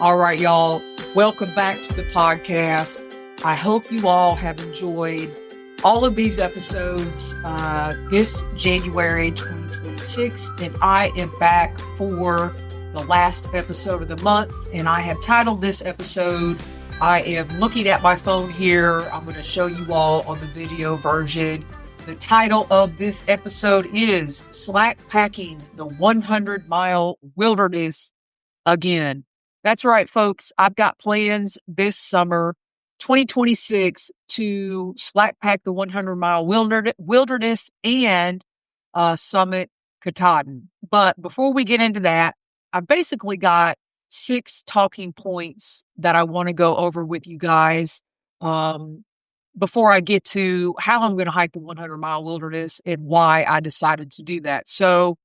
All right, y'all. Welcome back to the podcast. I hope you all have enjoyed all of these episodes this January 2026. And I am back for the last episode of the month. And I have titled this episode, I am looking at my phone here. I'm going to show you all on the video version. The title of this episode is Slack Packing the 100-Mile Wilderness Again. That's right, folks. I've got plans this summer, 2026, to slack pack the 100-mile wilderness and summit Katahdin. But before we get into that, I've basically got 6 talking points that I want to go over with you guys before I get to how I'm going to hike the 100-mile wilderness and why I decided to do that. So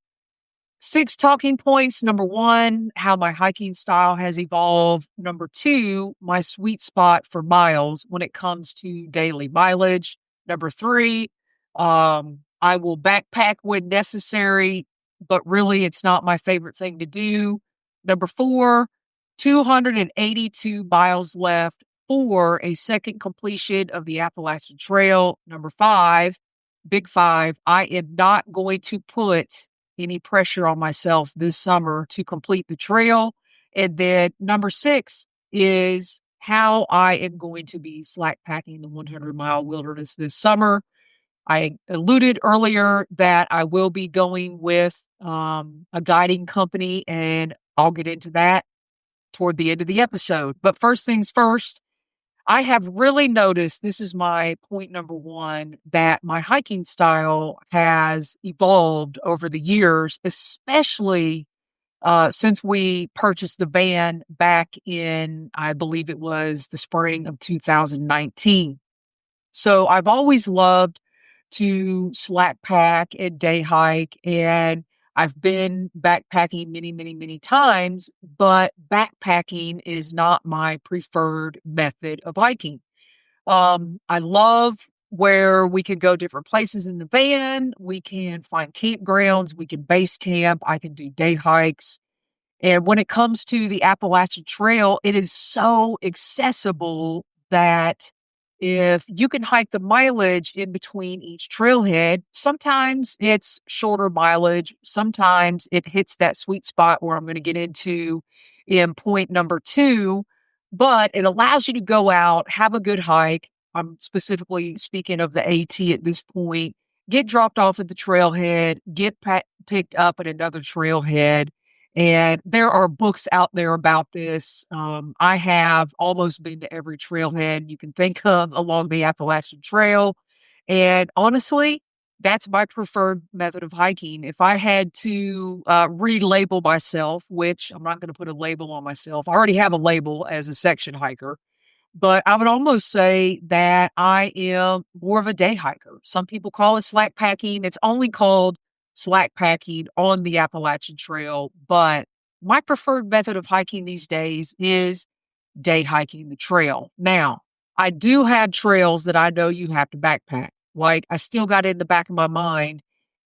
6 talking points. Number 1, how my hiking style has evolved. Number 2, my sweet spot for miles when it comes to daily mileage. Number 3, I will backpack when necessary, but really it's not my favorite thing to do. Number 4, 282 miles left for a second completion of the Appalachian Trail. Number 5, big 5, I am not going to put any pressure on myself this summer to complete the trail. And then number 6 is how I am going to be slack packing the 100-mile wilderness this summer. I alluded earlier that I will be going with a guiding company, and I'll get into that toward the end of the episode. But first things first, I have really noticed, this is my point number 1, that my hiking style has evolved over the years, especially since we purchased the van back in, I believe it was the spring of 2019. So I've always loved to slack pack and day hike, and I've been backpacking many times, but backpacking is not my preferred method of hiking. I love where we can go different places in the van. We can find campgrounds. We can base camp. I can do day hikes. And when it comes to the Appalachian Trail, it is so accessible that if you can hike the mileage in between each trailhead, sometimes it's shorter mileage. Sometimes it hits that sweet spot where I'm going to get into in point number 2, but it allows you to go out, have a good hike. I'm specifically speaking of the AT at this point, get dropped off at the trailhead, get picked up at another trailhead. And there are books out there about this. I have almost been to every trailhead you can think of along the Appalachian Trail. And honestly, that's my preferred method of hiking. If I had to relabel myself, which I'm not going to put a label on myself, I already have a label as a section hiker, but I would almost say that I am more of a day hiker. Some people call it slack packing. It's only called slack packing on the Appalachian Trail, but my preferred method of hiking these days is day hiking the trail. Now, I do have trails that I know you have to backpack. Like, I still got in the back of my mind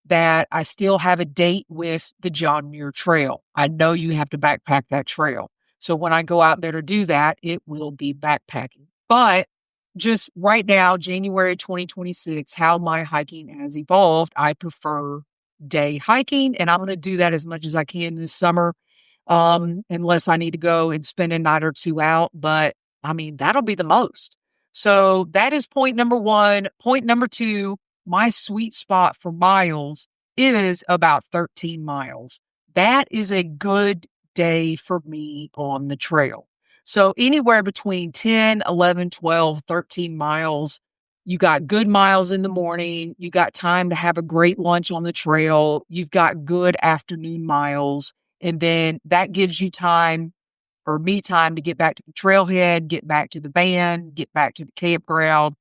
that I still have a date with the John Muir Trail. I know you have to backpack that trail. So when I go out there to do that, it will be backpacking. But just right now, January 2026, how my hiking has evolved, I prefer day hiking, and I'm going to do that as much as I can this summer, unless I need to go and spend a night or 2 out. But I mean, that'll be the most. So that is point number 1. Point number 2, my sweet spot for miles is about 13 miles. That is a good day for me on the trail. So anywhere between 10, 11, 12, 13 miles, you got good miles in the morning. You got time to have a great lunch on the trail. You've got good afternoon miles. And then that gives you time, or me time, to get back to the trailhead, get back to the van, get back to the campground,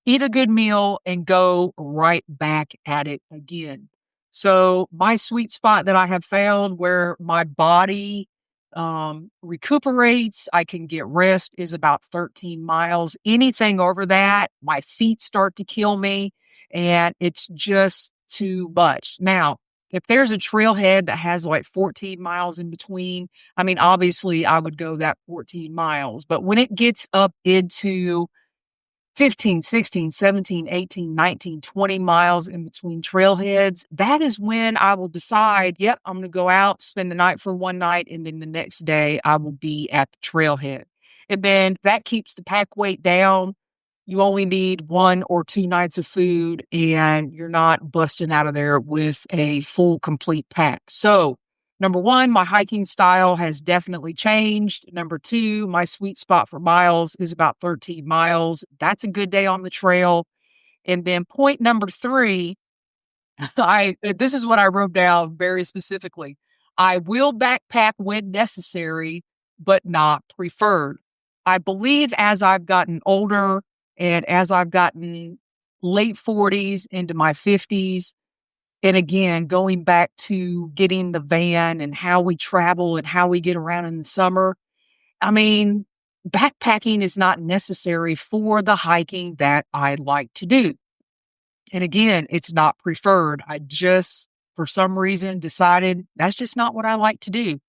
eat a good meal, and go right back at it again. So my sweet spot that I have found where my body recuperates, I can get rest, is about 13 miles. Anything over that, my feet start to kill me, and it's just too much. Now, If there's a trailhead that has like 14 miles in between, I mean, obviously I would go that 14 miles. But when it gets up into 15, 16, 17, 18, 19, 20 miles in between trailheads, that is when I will decide, yep, I'm going to go out, spend the night for one night, and then the next day I will be at the trailhead. And then that keeps the pack weight down. You only need 1 or 2 nights of food, and you're not busting out of there with a full, complete pack. So, number one, my hiking style has definitely changed. Number two, my sweet spot for miles is about 13 miles. That's a good day on the trail. And then point number three, this is what I wrote down very specifically. I will backpack when necessary, but not preferred. I believe as I've gotten older and as I've gotten late 40s into my 50s, and again, going back to getting the van and how we travel and how we get around in the summer, I mean, backpacking is not necessary for the hiking that I like to do. And again, it's not preferred. I just, for some reason, decided that's just not what I like to do.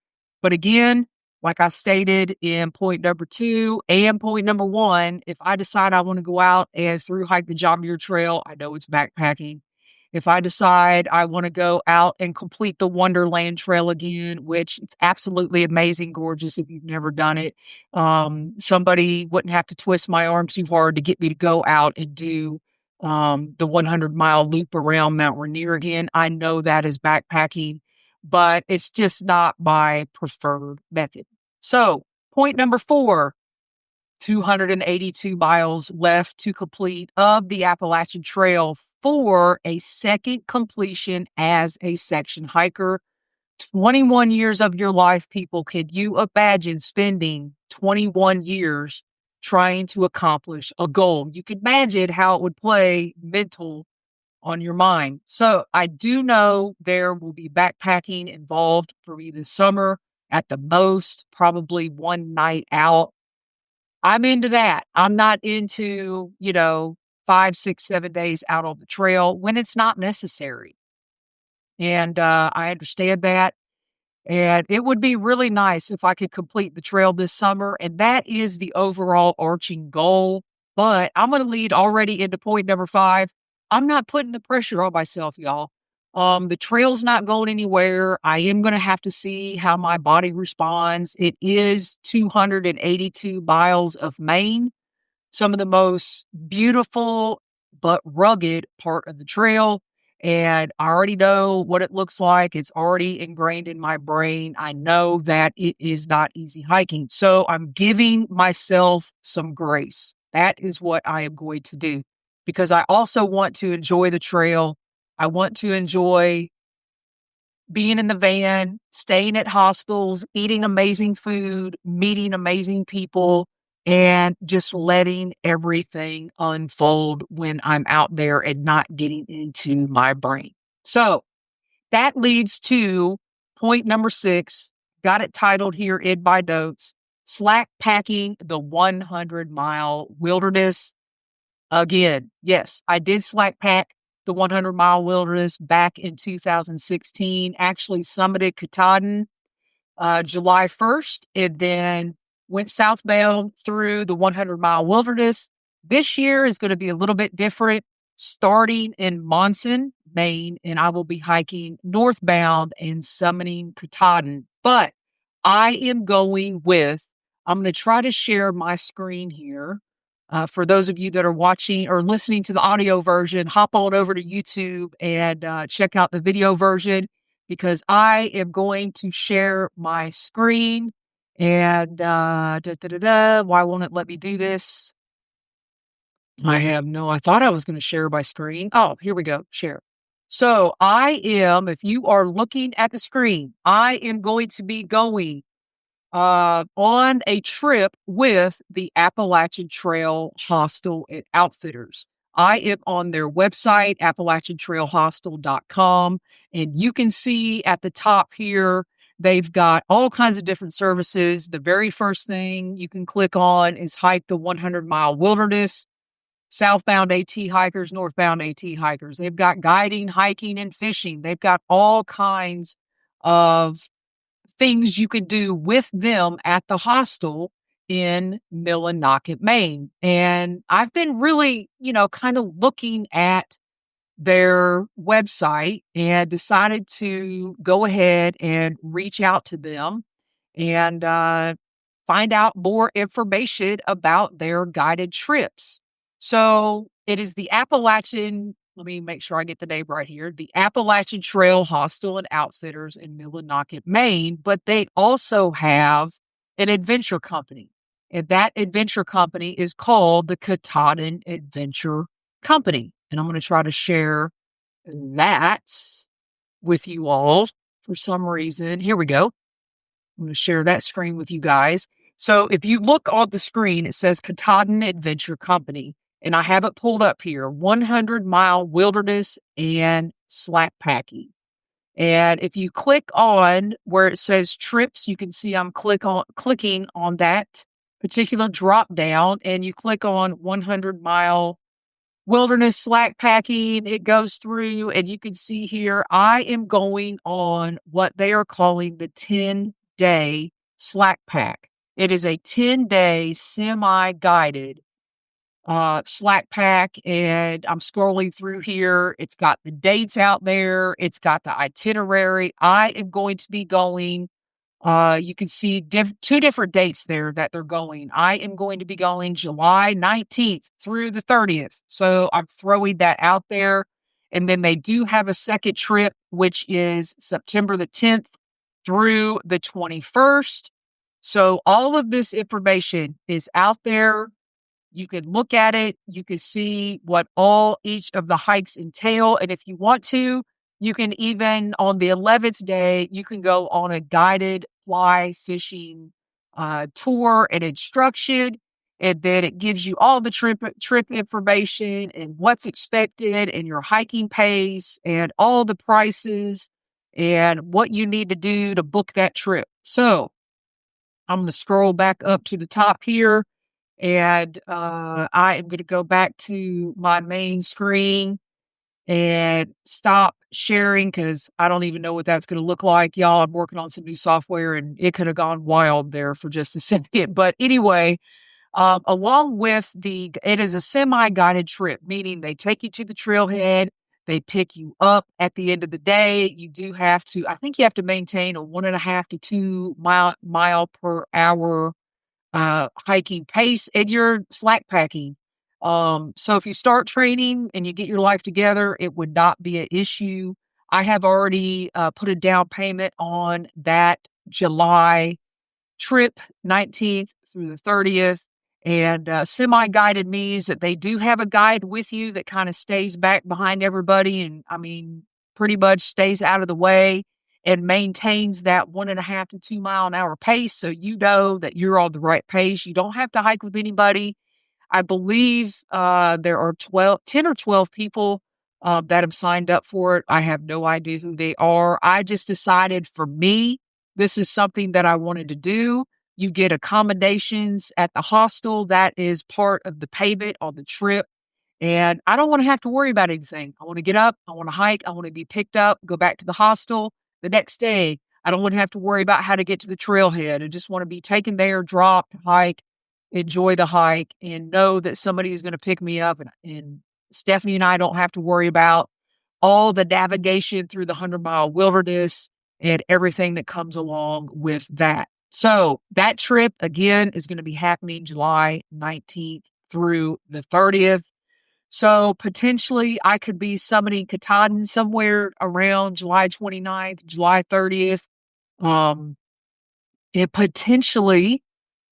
But again, like I stated in point number 2 and point number 1, if I decide I want to go out and through hike the John Muir Trail, I know it's backpacking. If I decide I want to go out and complete the Wonderland Trail again, which it's absolutely amazing, gorgeous if you've never done it, somebody wouldn't have to twist my arm too hard to get me to go out and do the 100-mile loop around Mount Rainier again. I know that is backpacking, but it's just not my preferred method. So, point number 4, 282 miles left to complete of the Appalachian Trail for a second completion as a section hiker. 21 years of your life, people. Can you imagine spending 21 years trying to accomplish a goal? You can imagine how it would play mental on your mind. So I do know there will be backpacking involved for me this summer, at the most, probably one night out. I'm into that. I'm not into, 5, 6, 7 days out on the trail when it's not necessary. And I understand that. And it would be really nice if I could complete the trail this summer. And that is the overall arching goal. But I'm going to lead already into point number 5. I'm not putting the pressure on myself, y'all. The trail's not going anywhere. I am going to have to see how my body responds. It is 282 miles of Maine, some of the most beautiful but rugged part of the trail. And I already know what it looks like. It's already ingrained in my brain. I know that it is not easy hiking. So I'm giving myself some grace. That is what I am going to do, because I also want to enjoy the trail. I want to enjoy being in the van, staying at hostels, eating amazing food, meeting amazing people, and just letting everything unfold when I'm out there and not getting into my brain. So that leads to point number 6. Got it titled here in my notes: Slack Packing the 100-Mile Wilderness. Again, yes, I did slack pack the 100-mile wilderness back in 2016. Actually summited Katahdin July 1st, and then went southbound through the 100-mile wilderness. This year is going to be a little bit different, starting in Monson, Maine, and I will be hiking northbound and summiting Katahdin. But I am going with, I'm going to try to share my screen here. For those of you that are watching or listening to the audio version, hop on over to YouTube and check out the video version, because I am going to share my screen. And why won't it let me do this? I thought I was going to share my screen. Oh, here we go. Share. So if you are looking at the screen, I am going to be going on a trip with the Appalachian Trail Hostel and Outfitters. I am on their website, AppalachianTrailHostel.com, and you can see at the top here, they've got all kinds of different services. The very first thing you can click on is Hike the 100-Mile Wilderness. southbound AT hikers, northbound AT hikers. They've got guiding, hiking, and fishing. They've got all kinds of things you could do with them at the hostel in Millinocket, Maine. And I've been really, kind of looking at their website and decided to go ahead and reach out to them and find out more information about their guided trips. So it is the Appalachian, let me make sure I get the name right here, the Appalachian Trail Hostel and Outfitters in Millinocket, Maine, but they also have an adventure company. And that adventure company is called the Katahdin Adventure Company. And I'm going to try to share that with you all for some reason. Here we go. I'm going to share that screen with you guys. So if you look on the screen, it says Katahdin Adventure Company, and I have it pulled up here, 100-mile wilderness and slack packing. And if you click on where it says trips, you can see I'm clicking on that particular drop down, and you click on 100-mile wilderness slack packing. It goes through, and you can see here, I am going on what they are calling the 10-day slack pack. It is a 10-day semi-guided slack pack, and I'm scrolling through here. It's got the dates out there. It's got the itinerary. I am going to be going, you can see two different dates there that they're going. I am going to be going July 19th through the 30th. So I'm throwing that out there. And then they do have a second trip, which is September the 10th through the 21st. So all of this information is out there. You can look at it. You can see what each of the hikes entail. And if you want to, you can even, on the 11th day, you can go on a guided fly fishing tour and instruction. And then it gives you all the trip information and what's expected and your hiking pace and all the prices and what you need to do to book that trip. So I'm going to scroll back up to the top here. And I am going to go back to my main screen and stop sharing because I don't even know what that's going to look like. Y'all, I'm working on some new software and it could have gone wild there for just a second. But anyway, along with it is a semi-guided trip, meaning they take you to the trailhead. They pick you up at the end of the day. You do have to, I think you have to maintain a 1.5 to 2 mile per hour hiking pace and your slack packing. So if you start training and you get your life together, it would not be an issue. I have already put a down payment on that July trip, 19th through the 30th. And semi-guided means that they do have a guide with you that kind of stays back behind everybody and, pretty much stays out of the way and maintains that 1.5 to 2 mile an hour pace. So you know that you're on the right pace. You don't have to hike with anybody. I believe there are 10 or 12 people that have signed up for it. I have no idea who they are. I just decided for me, this is something that I wanted to do. You get accommodations at the hostel. That is part of the payment on the trip. And I don't want to have to worry about anything. I want to get up. I want to hike. I want to be picked up, go back to the hostel the next day. I don't want to have to worry about how to get to the trailhead. I just want to be taken there, dropped, hike, enjoy the hike, and know that somebody is going to pick me up. And Stephanie and I don't have to worry about all the navigation through the 100-mile wilderness and everything that comes along with that. So that trip, again, is going to be happening July 19th through the 30th. So potentially I could be summiting Katahdin somewhere around July 29th, July 30th. It potentially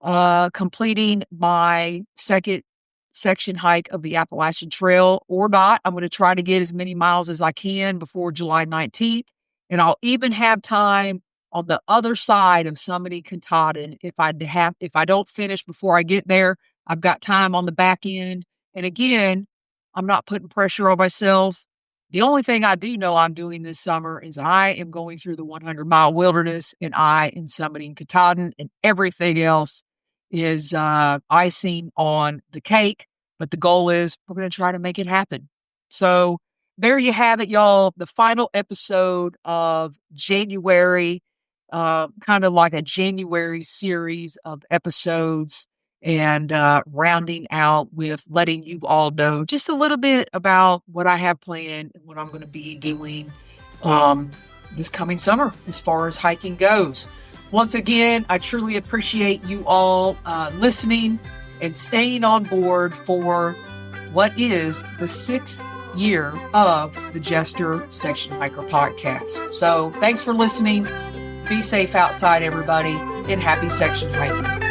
completing my second section hike of the Appalachian Trail or not. I'm going to try to get as many miles as I can before July 19th. And I'll even have time on the other side of summiting Katahdin. If I don't finish before I get there, I've got time on the back end. And again, I'm not putting pressure on myself. The only thing I do know I'm doing this summer is I am going through the 100-mile wilderness and I am summiting Katahdin, and everything else is icing on the cake. but the goal is we're going to try to make it happen. So there you have it, y'all. The final episode of January, kind of like a January series of episodes, and rounding out with letting you all know just a little bit about what I have planned and what I'm going to be doing this coming summer as far as hiking goes. Once again, I truly appreciate you all listening and staying on board for what is the 6th year of the Jester Section Hiker podcast. So thanks for listening. Be safe outside, everybody, and happy section hiking.